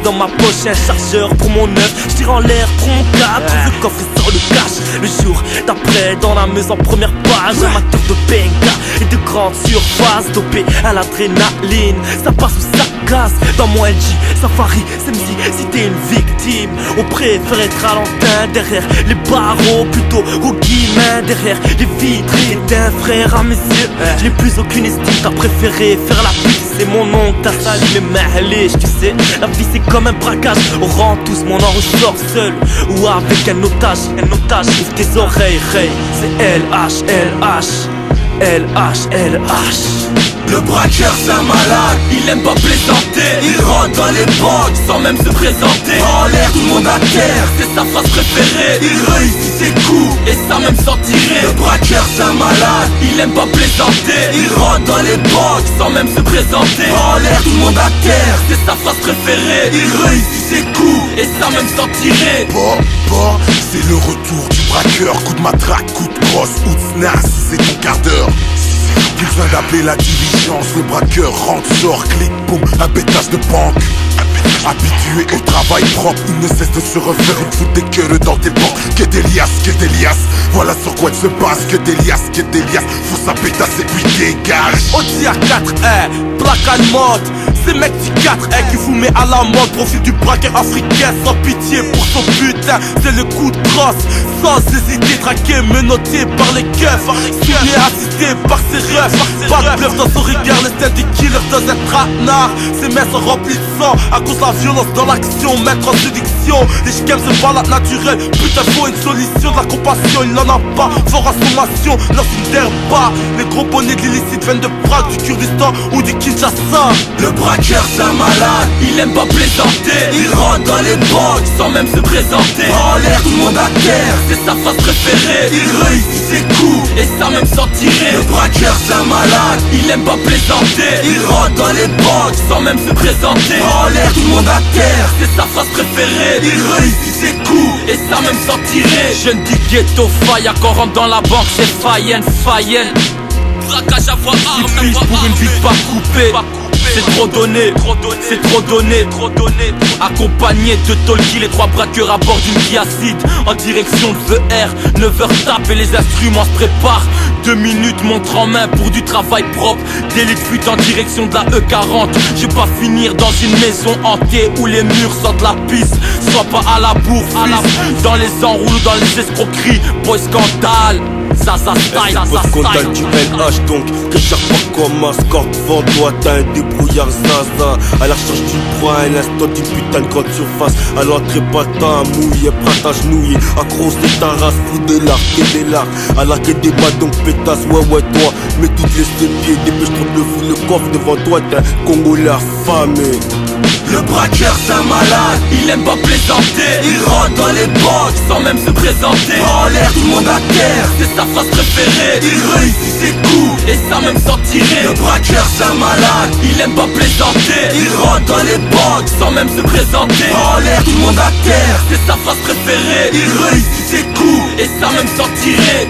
dans ma poche, un chargeur pour mon œuf. J'tire en l'air pour mon cadre, le coffre et sort le cash. Le jour d'après, dans la Meuse en première page, ma tour de benga et de grande surface, dopé à l'adrénaline, ça passe ou ça casse. Dans mon LG, Safari, Semzi, si t'es une victime, on préfère être à l'antenne, derrière les barreaux, plutôt au guillemets, derrière les vitres d'un frère à mes yeux. Je n'ai plus aucune estime, t'as préféré faire la pute, c'est mon nom que t'as sali les mahalish. Tu sais, la vie c'est comme un braquage, on rentre tous, mon en ressort seul ou avec un otage. Ouvre tes oreilles, Ray, c'est LH, LH, LH, LH. Le braqueur c'est un malade, il aime pas plaisanter. Il rentre dans les banques sans même se présenter. En l'air tout le monde à terre, c'est sa phrase préférée. Il réussit ses coups et ça même sans tirer. Le braqueur c'est un malade, il aime pas plaisanter. Il rentre dans les banques sans même se présenter. En l'air tout le monde à terre, c'est sa phrase préférée. Il réussit ses coups et ça même sans tirer. C'est le retour du braqueur. Coup de matraque, coup de crosse ou de snack, c'est ton quart d'heure. Plus besoin d'appeler la diligence, le braqueur rentre, sort, clic, boum, un pétage de banque. Habitué au travail propre, il ne cesse de se refaire une foute des queues dans tes banques. Que d'Elias, voilà sur quoi il se base. Que d'Elias, faut sa pétasse et puis dégage. Audi A4, plaque allemande. C'est mec du 4 qui vous met à la mode. Profil du braqueur africain sans pitié pour son putain. C'est le coup de crosse, sans hésiter, traqué, menotté par les keufs. Suivi assisté par ses refs. Pas de bluff dans son regard, l'instinct du killer dans un traquenard. Ses mains sont remplies de sang à cause de la violence dans l'action. Mettre en séduction, les schèmes se balade naturel. Putain faut une solution, de la compassion il n'en a pas. Fort à sommation, lance une derba. Les gros bonnets de l'illicite viennent de Prague, du Kurdistan ou du Kinshasa. Le braqueur c'est un malade, il aime pas plaisanter. Il rentre dans les banques sans même se présenter. En l'air tout le monde à terre, c'est sa phrase préférée. Il réussit ses coups et ça même sans tirer. Le braqueur c'est un malade, il aime pas plaisanter. Il rentre dans les banques sans même se présenter. En l'air tout le monde à terre, c'est sa phrase préférée. Il réussit ses coups et ça même sans tirer. Jeune du ghetto faille, quand rentre dans la banque c'est Fayen. Braquage à voix armée, pour une vie pas coupée. C'est trop donné, c'est trop donné. Accompagné de Tolki, les trois braqueurs à bord d'une Kiacide en direction de VR. 9h tape et les instruments se préparent. 2 minutes montre en main pour du travail propre. D'élite fuite en direction de la E40. Je vais pas finir dans une maison hantée où les murs sortent la piste. Sois pas à la bourre, dans les enroules ou dans les escroqueries. Boy scandale, Zaza style, Condamne du LH donc que cherche pas comme un score devant toi. T'as un débrouillard Zaza à la recherche du proie, à l'instant d'une putain de grande surface. À l'entrée patin mouillé, prête à genouiller. Accroche de ta race, fou de l'arc et des lards. À la quai des bas donc pétasse, ouais toi. Mais toutes les pieds, dépêche-toi de fou le coffre devant toi. T'es un Congolais affamé. Le braqueur c'est un malade, il aime pas plaisanter. Il rentre dans les banques sans même se présenter. En l'air tout le monde à terre, c'est sa phrase préférée. Il réussit ses coups et ça même sans tirer. Le braqueur c'est un malade, il aime pas plaisanter. Il rentre dans les banques sans même se présenter. En l'air tout le monde à terre, c'est sa phrase préférée. Il réussit ses coups et ça même sans tirer.